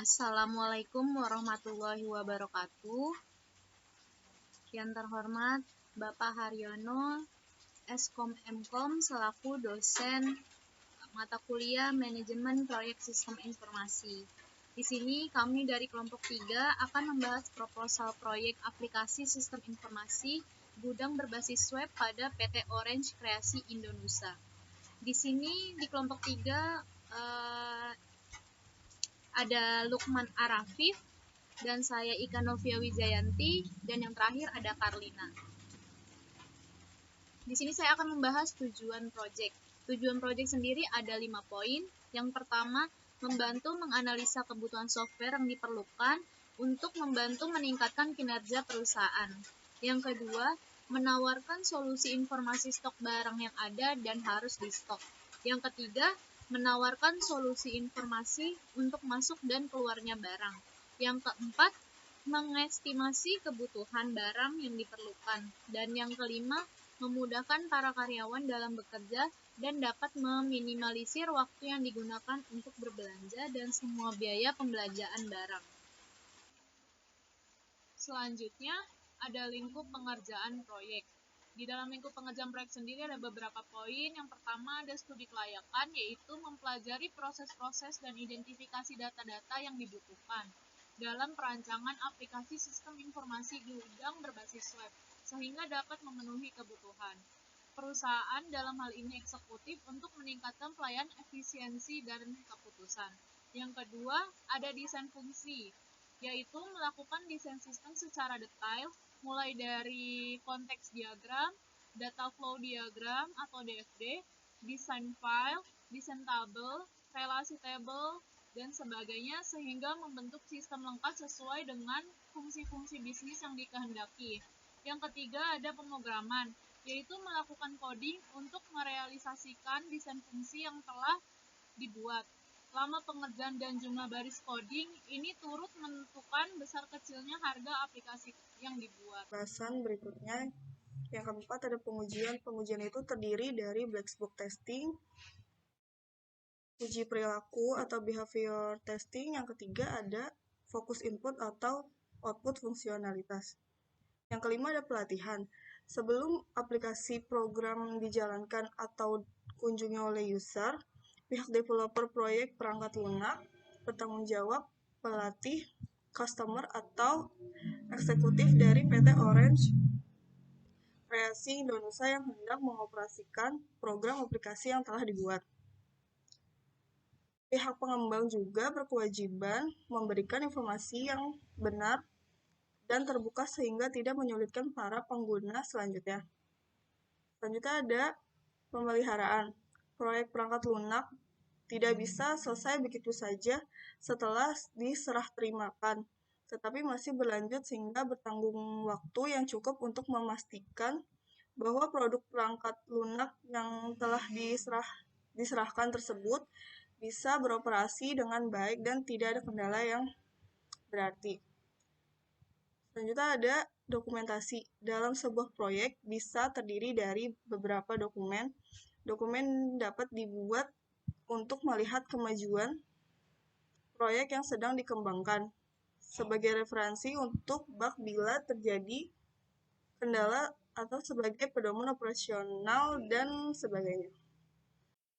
Assalamualaikum warahmatullahi wabarakatuh. Yang terhormat Bapak Haryono, Eskom Mkom selaku dosen mata kuliah Manajemen Proyek Sistem Informasi. Di sini kami dari kelompok 3 akan membahas proposal proyek aplikasi sistem informasi gudang berbasis web pada PT Orange Kreasi Indonesia. Di sini di kelompok 3 ada Lukman Arafif, dan saya Ika Novia Wijayanti, dan yang terakhir ada Karlina. Di sini saya akan membahas tujuan proyek. Tujuan proyek sendiri ada 5 poin. Yang pertama, membantu menganalisa kebutuhan software yang diperlukan untuk membantu meningkatkan kinerja perusahaan. Yang kedua, menawarkan solusi informasi stok barang yang ada dan harus di stok. Yang ketiga, menawarkan solusi informasi untuk masuk dan keluarnya barang. Yang keempat, mengestimasi kebutuhan barang yang diperlukan. Dan yang kelima, memudahkan para karyawan dalam bekerja dan dapat meminimalisir waktu yang digunakan untuk berbelanja dan semua biaya pembelanjaan barang. Selanjutnya, ada lingkup pengerjaan proyek. Di dalam lingkup pengerjaan proyek sendiri ada beberapa poin. Yang pertama ada studi kelayakan, yaitu mempelajari proses-proses dan identifikasi data-data yang dibutuhkan dalam perancangan aplikasi sistem informasi gudang berbasis web, sehingga dapat memenuhi kebutuhan perusahaan, dalam hal ini eksekutif, untuk meningkatkan pelayanan efisiensi dan keputusan. Yang kedua, ada desain fungsi, yaitu melakukan desain sistem secara detail, mulai dari konteks diagram, data flow diagram atau DFD, desain file, desain tabel, relasi tabel, dan sebagainya, sehingga membentuk sistem lengkap sesuai dengan fungsi-fungsi bisnis yang dikehendaki. Yang ketiga ada pemrograman, yaitu melakukan coding untuk merealisasikan desain fungsi yang telah dibuat. Lama pengerjaan dan jumlah baris coding ini turut menentukan besar kecilnya harga aplikasi yang dibuat. Bahasan berikutnya, yang keempat ada pengujian. Pengujian itu terdiri dari black box testing, uji perilaku atau behavior testing. Yang ketiga ada fokus input atau output fungsionalitas. Yang kelima ada pelatihan. Sebelum aplikasi program dijalankan atau kunjungi oleh user, pihak developer proyek perangkat lunak bertanggung jawab pelatih customer atau eksekutif dari PT Orange Kreasi Indonesia yang hendak mengoperasikan program aplikasi yang telah dibuat. Pihak pengembang juga berkewajiban memberikan informasi yang benar dan terbuka sehingga tidak menyulitkan para pengguna selanjutnya. Selanjutnya ada pemeliharaan. Proyek perangkat lunak tidak bisa selesai begitu saja setelah diserah terimakan, tetapi masih berlanjut sehingga bertanggung waktu yang cukup untuk memastikan bahwa produk perangkat lunak yang telah diserahkan tersebut bisa beroperasi dengan baik dan tidak ada kendala yang berarti. Selanjutnya ada dokumentasi. Dalam sebuah proyek bisa terdiri dari beberapa dokumen. Dokumen dapat dibuat untuk melihat kemajuan proyek yang sedang dikembangkan sebagai referensi untuk bug bila terjadi kendala atau sebagai pedoman operasional dan sebagainya.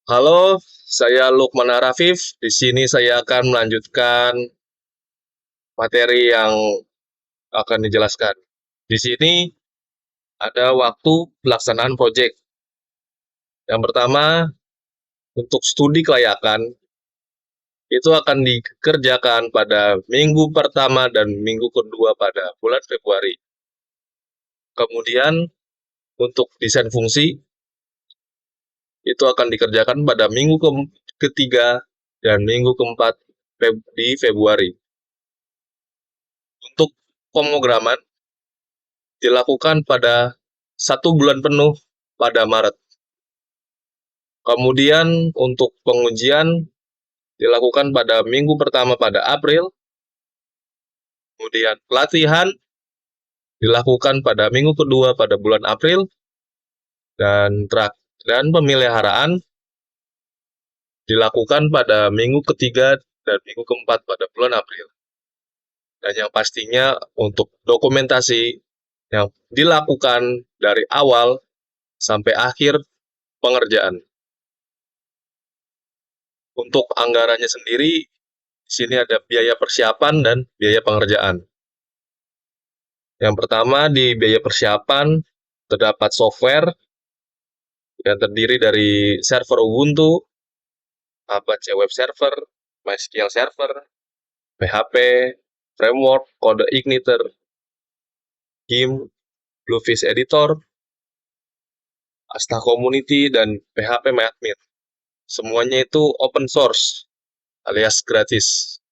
Halo, saya Lukman Arafif. Di sini saya akan melanjutkan materi yang akan dijelaskan. Di sini ada waktu pelaksanaan proyek. Yang pertama, untuk studi kelayakan, itu akan dikerjakan pada minggu pertama dan minggu kedua pada bulan Februari. Kemudian, untuk desain fungsi, itu akan dikerjakan pada minggu ketiga dan minggu keempat di Februari. Untuk pemrograman dilakukan pada 1 bulan penuh pada Maret. Kemudian untuk pengujian dilakukan pada minggu pertama pada April. Kemudian pelatihan dilakukan pada minggu kedua pada bulan April. Dan pemeliharaan dilakukan pada minggu ketiga dan minggu keempat pada bulan April. Dan yang pastinya untuk dokumentasi yang dilakukan dari awal sampai akhir pengerjaan. Untuk anggarannya sendiri, di sini ada biaya persiapan dan biaya pengerjaan. Yang pertama di biaya persiapan terdapat software yang terdiri dari server Ubuntu, Apache Web Server, MySQL Server, PHP, Framework, Kode Igniter, GIMP, Bluefish Editor, Asta Community, dan PHP MyAdmin. Semuanya itu open source alias gratis.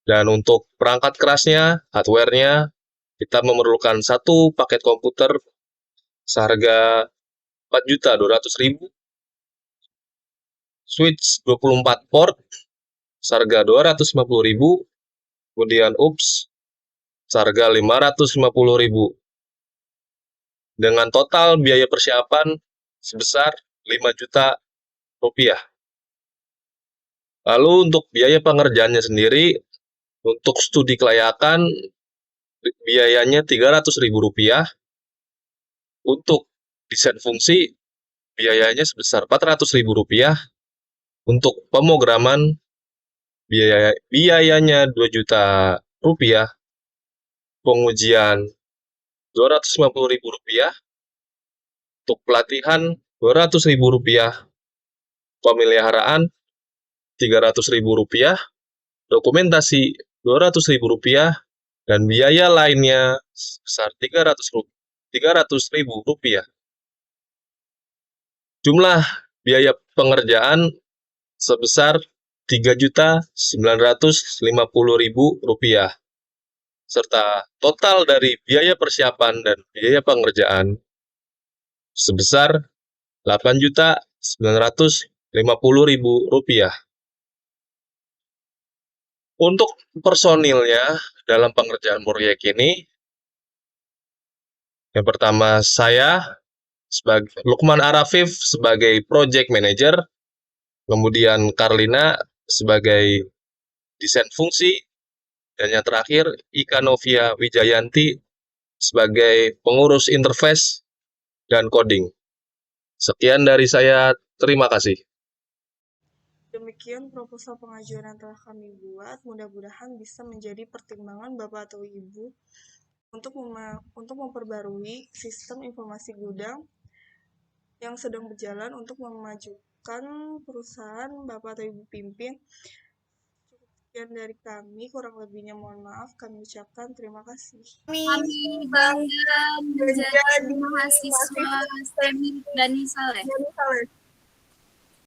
Dan untuk perangkat kerasnya, hardware-nya, kita memerlukan satu paket komputer seharga 4.200.000, switch 24 port seharga 250.000, kemudian UPS seharga 550.000. Dengan total biaya persiapan sebesar 5 juta rupiah. Lalu untuk biaya pengerjaannya sendiri, untuk studi kelayakan biayanya 300.000 rupiah, untuk desain fungsi biayanya sebesar 400.000 rupiah, untuk pemrograman biayanya 2 juta rupiah, pengujian 250.000 rupiah, untuk pelatihan 200.000 rupiah, pemeliharaan 300.000 rupiah, dokumentasi 200.000 rupiah, dan biaya lainnya sebesar 300.000 rupiah. Jumlah biaya pengerjaan sebesar 3.950.000 rupiah, serta total dari biaya persiapan dan biaya pengerjaan sebesar 8.950.000 rupiah. Untuk personilnya dalam pengerjaan proyek ini, yang pertama saya sebagai Lukman Arafif sebagai project manager, kemudian Karlina sebagai desain fungsi, dan yang terakhir Ika Novia Wijayanti sebagai pengurus interface dan coding. Sekian dari saya, terima kasih. Demikian proposal pengajuan yang telah kami buat, mudah-mudahan bisa menjadi pertimbangan Bapak atau Ibu untuk memperbarui sistem informasi gudang yang sedang berjalan untuk memajukan perusahaan Bapak atau Ibu pimpin. Cukup sekian dari kami, kurang lebihnya mohon maaf, kami ucapkan terima kasih. Kami bangga menjadi mahasiswa STEMI dan Saleh.